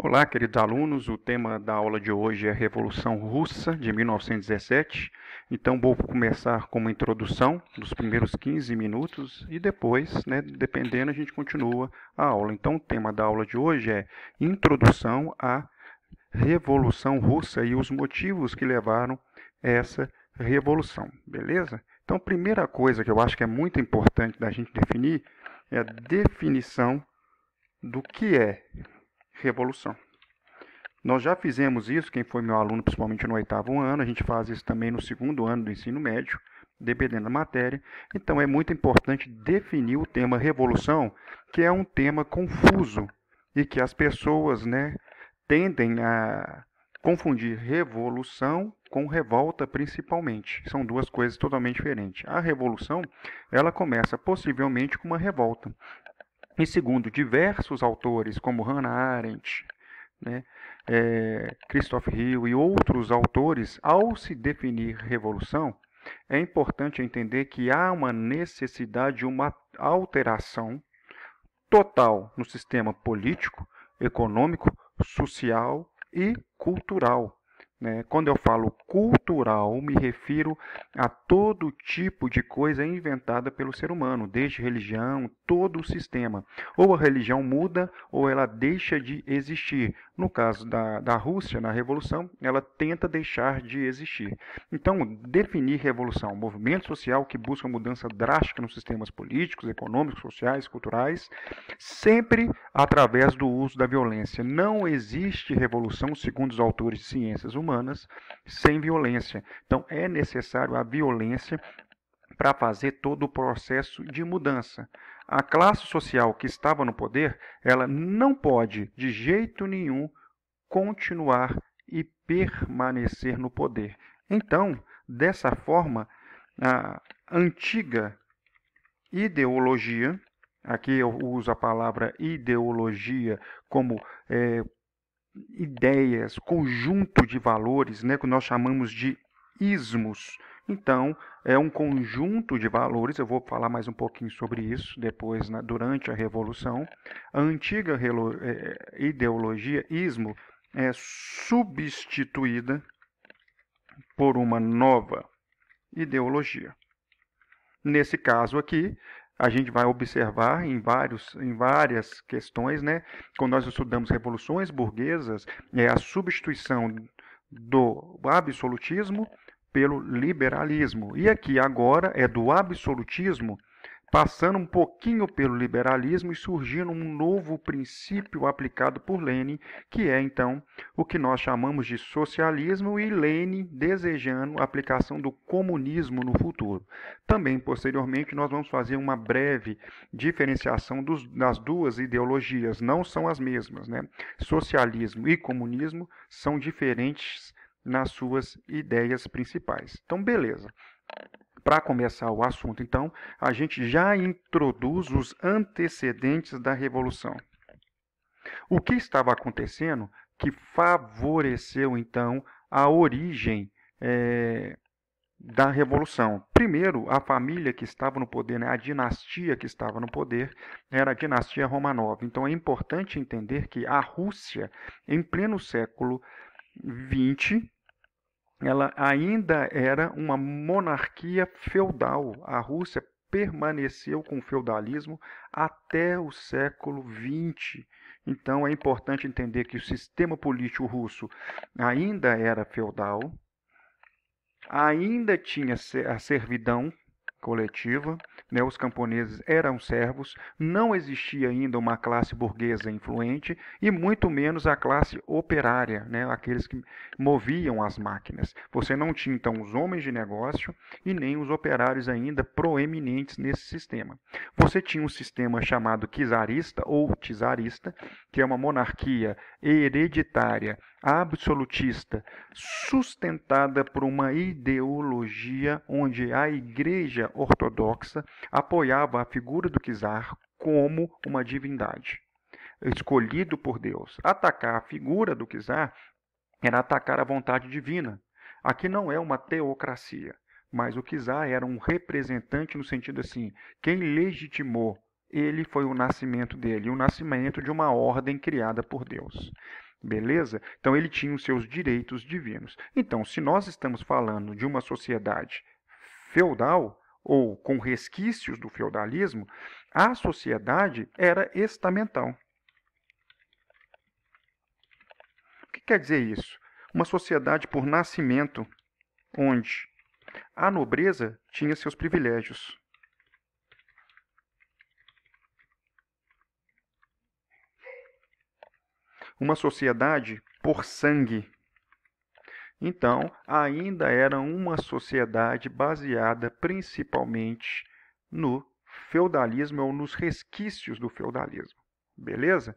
Olá, queridos alunos. O tema da aula de hoje é a Revolução Russa de 1917. Então, vou começar com uma introdução dos primeiros 15 minutos e depois, dependendo, a gente continua a aula. Então, o tema da aula de hoje é Introdução à Revolução Russa e os motivos que levaram a essa revolução, beleza? Então, a primeira coisa que eu acho que é muito importante da gente definir é a definição do que é revolução. Nós já fizemos isso, quem foi meu aluno, principalmente no 8º ano, a gente faz isso também no 2º ano do ensino médio, dependendo da matéria. Então é muito importante definir o tema revolução, que é um tema confuso e que as pessoas tendem a confundir revolução com revolta principalmente. São duas coisas totalmente diferentes. A revolução, ela começa possivelmente com uma revolta. E segundo diversos autores, como Hannah Arendt, Christoph Hill e outros autores, ao se definir revolução, é importante entender que há uma necessidade de uma alteração total no sistema político, econômico, social e cultural. Quando eu falo cultural, me refiro a todo tipo de coisa inventada pelo ser humano, desde religião, todo o sistema. Ou a religião muda ou ela deixa de existir. No caso da Rússia, na Revolução, ela tenta deixar de existir. Então, definir revolução, movimento social que busca mudança drástica nos sistemas políticos, econômicos, sociais, culturais, sempre através do uso da violência. Não existe revolução, segundo os autores de ciências humanas, sem violência. Então, é necessário a violência para fazer todo o processo de mudança. A classe social que estava no poder, ela não pode, de jeito nenhum, continuar e permanecer no poder. Então, dessa forma, a antiga ideologia, aqui eu uso a palavra ideologia como ideias, conjunto de valores, que nós chamamos de ismos. Então, é um conjunto de valores, eu vou falar mais um pouquinho sobre isso depois, durante a Revolução. A antiga ideologia, ismo, é substituída por uma nova ideologia. Nesse caso aqui, a gente vai observar em várias questões, quando nós estudamos revoluções burguesas, é a substituição do absolutismo pelo liberalismo. E aqui agora é do absolutismo passando um pouquinho pelo liberalismo e surgindo um novo princípio aplicado por Lenin, que é então o que nós chamamos de socialismo, e Lenin desejando a aplicação do comunismo no futuro. Também, posteriormente, nós vamos fazer uma breve diferenciação das duas ideologias, não são as mesmas, Socialismo e comunismo são diferentes nas suas ideias principais. Então, beleza. Para começar o assunto, então, a gente já introduz os antecedentes da Revolução. O que estava acontecendo que favoreceu, então, a origem da Revolução? Primeiro, a família que estava no poder, a dinastia que estava no poder, era a dinastia Romanov. Então, é importante entender que a Rússia, em pleno século XX, ela ainda era uma monarquia feudal. A Rússia permaneceu com o feudalismo até o século XX. Então é importante entender que o sistema político russo ainda era feudal, ainda tinha a servidão coletiva, os camponeses eram servos, não existia ainda uma classe burguesa influente e muito menos a classe operária, aqueles que moviam as máquinas. Você não tinha então os homens de negócio e nem os operários ainda proeminentes nesse sistema. Você tinha um sistema chamado czarista ou czarista, que é uma monarquia hereditária, absolutista, sustentada por uma ideologia onde a Igreja Ortodoxa apoiava a figura do czar como uma divindade, escolhido por Deus. Atacar a figura do czar era atacar a vontade divina. Aqui não é uma teocracia, mas o czar era um representante no sentido assim, quem legitimou ele foi o nascimento dele, o nascimento de uma ordem criada por Deus. Beleza? Então ele tinha os seus direitos divinos. Então, se nós estamos falando de uma sociedade feudal, ou com resquícios do feudalismo, a sociedade era estamental. O que quer dizer isso? Uma sociedade por nascimento, onde a nobreza tinha seus privilégios. Uma sociedade por sangue. Então, ainda era uma sociedade baseada principalmente no feudalismo ou nos resquícios do feudalismo. Beleza?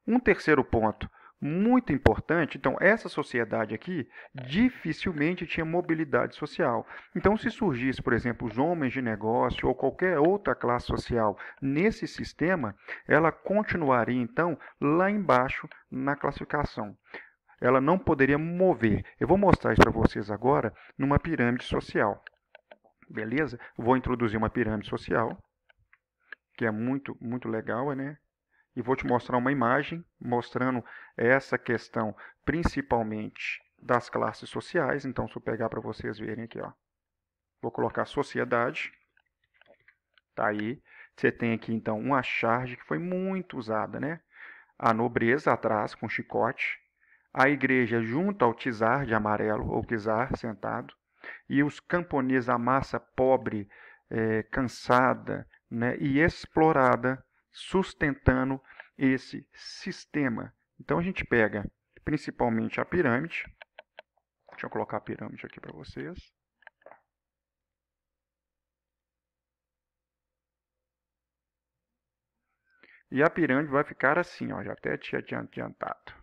Um terceiro ponto muito importante, então essa sociedade aqui dificilmente tinha mobilidade social. Então, se surgisse, por exemplo, os homens de negócio ou qualquer outra classe social nesse sistema, ela continuaria então lá embaixo na classificação. Ela não poderia mover. Eu vou mostrar isso para vocês agora numa pirâmide social. Beleza? Vou introduzir uma pirâmide social, que é muito legal, né? E vou te mostrar uma imagem mostrando essa questão principalmente das classes sociais. Então, se eu pegar para vocês verem aqui, ó, vou colocar sociedade. Tá aí. Você tem aqui, então, uma charge que foi muito usada, né? A nobreza atrás, com chicote. A igreja junto ao czar de amarelo, ou czar sentado. E os camponeses, a massa pobre, cansada, né, e explorada, sustentando esse sistema. Então a gente pega principalmente a pirâmide. Deixa eu colocar a pirâmide aqui para vocês. E a pirâmide vai ficar assim, ó, já até tinha adiantado.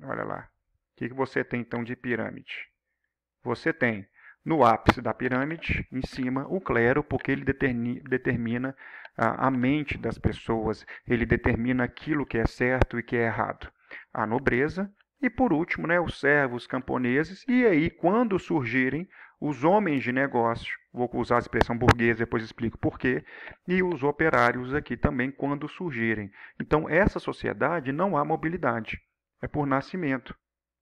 Olha lá. O que você tem então de pirâmide? Você tem no ápice da pirâmide, em cima, o clero, porque ele determina a mente das pessoas, ele determina aquilo que é certo e que é errado. A nobreza e, por último, né, os servos, os camponeses, e aí, quando surgirem os homens de negócio, vou usar a expressão burguesa, depois explico por quê, e os operários aqui também, quando surgirem. Então, essa sociedade não há mobilidade, é por nascimento.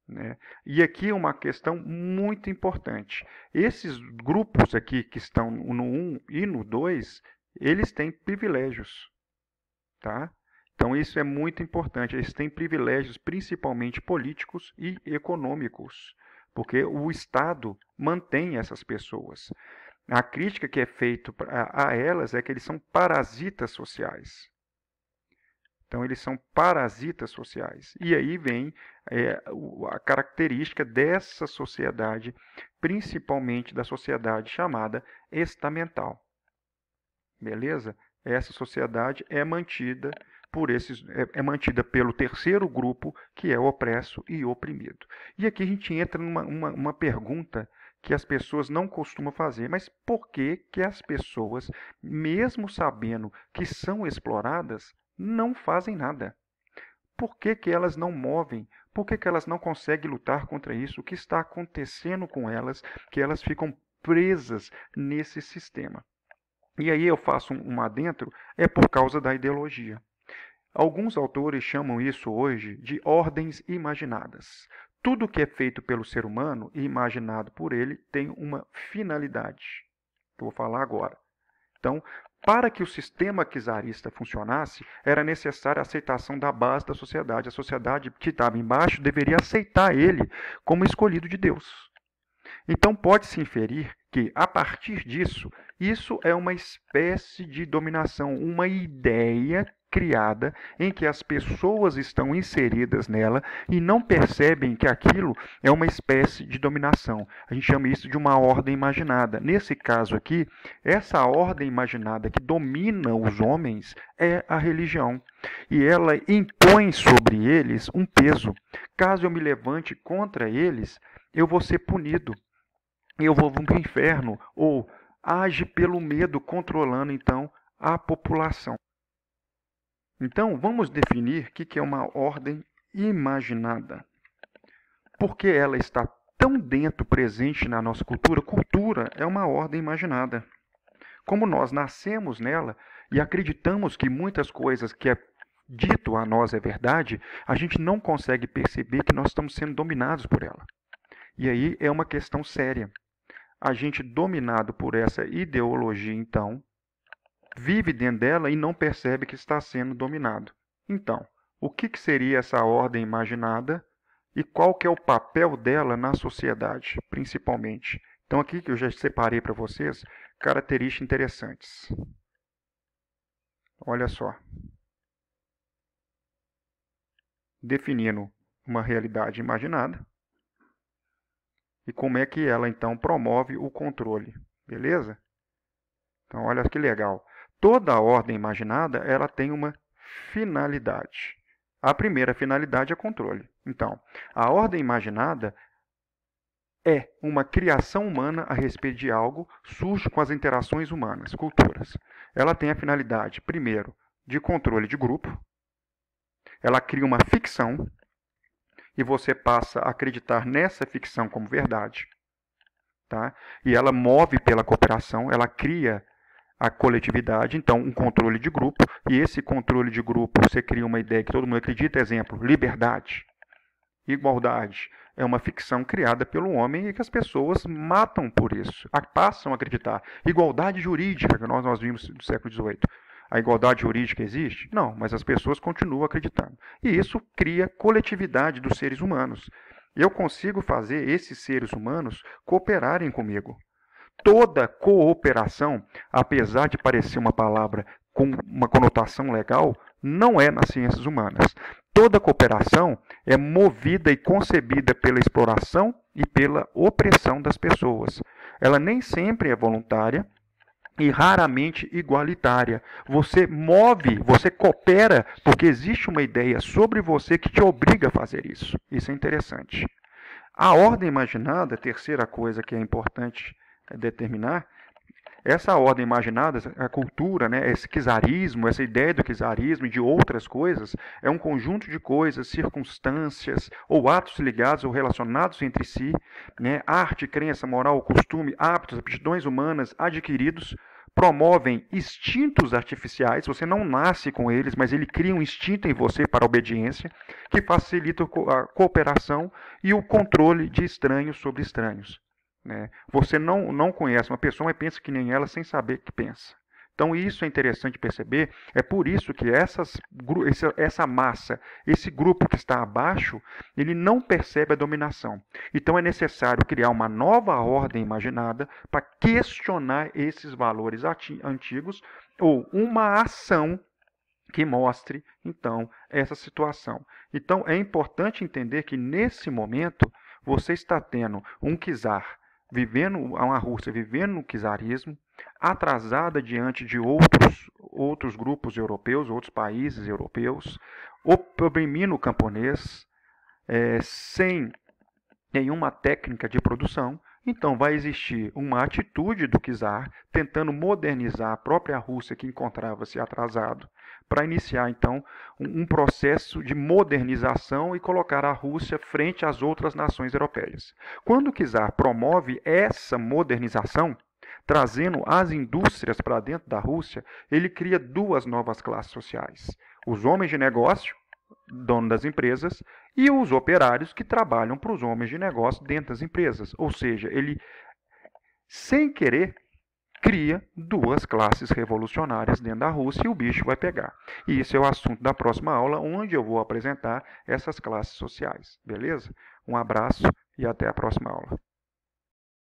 Né? E aqui uma questão muito importante. Esses grupos aqui que estão no 1 e no 2, eles têm privilégios. Tá? Então isso é muito importante. Eles têm privilégios principalmente políticos e econômicos, porque o Estado mantém essas pessoas. A crítica que é feita a elas é que eles são parasitas sociais. Então, eles são parasitas sociais. E aí vem a característica dessa sociedade, principalmente da sociedade chamada estamental. Beleza? Essa sociedade é mantida é mantida pelo terceiro grupo, que é o opresso e oprimido. E aqui a gente entra numa pergunta que as pessoas não costumam fazer. Mas por que as pessoas, mesmo sabendo que são exploradas, não fazem nada? Por que elas não movem? Por que elas não conseguem lutar contra isso? O que está acontecendo com elas, que elas ficam presas nesse sistema? E aí eu faço um adentro, é por causa da ideologia. Alguns autores chamam isso hoje de ordens imaginadas. Tudo que é feito pelo ser humano e imaginado por ele tem uma finalidade, que eu vou falar agora. Então, para que o sistema czarista funcionasse, era necessária a aceitação da base da sociedade. A sociedade que estava embaixo deveria aceitar ele como escolhido de Deus. Então, pode-se inferir que, a partir disso, isso é uma espécie de dominação, uma ideia criada em que as pessoas estão inseridas nela e não percebem que aquilo é uma espécie de dominação. A gente chama isso de uma ordem imaginada. Nesse caso aqui, essa ordem imaginada que domina os homens é a religião. E ela impõe sobre eles um peso. Caso eu me levante contra eles, eu vou ser punido. Eu vou para o inferno. Ou age pelo medo, controlando então a população. Então, vamos definir o que é uma ordem imaginada. Porque ela está tão dentro, presente na nossa cultura. Cultura é uma ordem imaginada. Como nós nascemos nela e acreditamos que muitas coisas que é dito a nós é verdade, a gente não consegue perceber que nós estamos sendo dominados por ela. E aí é uma questão séria. A gente, dominado por essa ideologia, então, vive dentro dela e não percebe que está sendo dominado. Então, o que seria essa ordem imaginada e qual que é o papel dela na sociedade, principalmente? Então, aqui que eu já separei para vocês características interessantes. Olha só. Definindo uma realidade imaginada e como é que ela, então, promove o controle. Beleza? Então, olha que legal. Toda ordem imaginada, ela tem uma finalidade. A primeira finalidade é controle. Então, a ordem imaginada é uma criação humana a respeito de algo, surge com as interações humanas, culturas. Ela tem a finalidade, primeiro, de controle de grupo. Ela cria uma ficção e você passa a acreditar nessa ficção como verdade. Tá? E ela move pela cooperação, ela cria a coletividade, então um controle de grupo, e esse controle de grupo você cria uma ideia que todo mundo acredita, exemplo, liberdade, igualdade, é uma ficção criada pelo homem e que as pessoas matam por isso, passam a acreditar. Igualdade jurídica, que nós vimos do século XVIII, a igualdade jurídica existe? Não, mas as pessoas continuam acreditando. E isso cria coletividade dos seres humanos. Eu consigo fazer esses seres humanos cooperarem comigo. Toda cooperação, apesar de parecer uma palavra com uma conotação legal, não é nas ciências humanas. Toda cooperação é movida e concebida pela exploração e pela opressão das pessoas. Ela nem sempre é voluntária e raramente igualitária. Você move, você coopera porque existe uma ideia sobre você que te obriga a fazer isso. Isso é interessante. A ordem imaginada, a terceira coisa que é importante determinar, essa ordem imaginada, a cultura, né, esse czarismo, essa ideia do czarismo e de outras coisas, é um conjunto de coisas, circunstâncias ou atos ligados ou relacionados entre si, né, arte, crença, moral, costume, hábitos, aptidões humanas adquiridos, promovem instintos artificiais, você não nasce com eles, mas ele cria um instinto em você para a obediência, que facilita a cooperação e o controle de estranhos sobre estranhos. Você não conhece uma pessoa, mas pensa que nem ela sem saber que pensa. Então isso é interessante perceber, é por isso que essa massa, esse grupo que está abaixo, ele não percebe a dominação. Então é necessário criar uma nova ordem imaginada para questionar esses valores antigos ou uma ação que mostre, então, essa situação. Então é importante entender que nesse momento você está tendo um czar uma Rússia vivendo no czarismo, atrasada diante de outros grupos europeus, outros países europeus, oprimindo o camponês, sem nenhuma técnica de produção. Então vai existir uma atitude do czar tentando modernizar a própria Rússia que encontrava-se atrasado, para iniciar então um processo de modernização e colocar a Rússia frente às outras nações europeias. Quando o czar promove essa modernização, trazendo as indústrias para dentro da Rússia, ele cria duas novas classes sociais. Os homens de negócio, dono das empresas, e os operários que trabalham para os homens de negócio dentro das empresas. Ou seja, ele, sem querer, cria duas classes revolucionárias dentro da Rússia e o bicho vai pegar. E isso é o assunto da próxima aula, onde eu vou apresentar essas classes sociais. Beleza? Um abraço e até a próxima aula.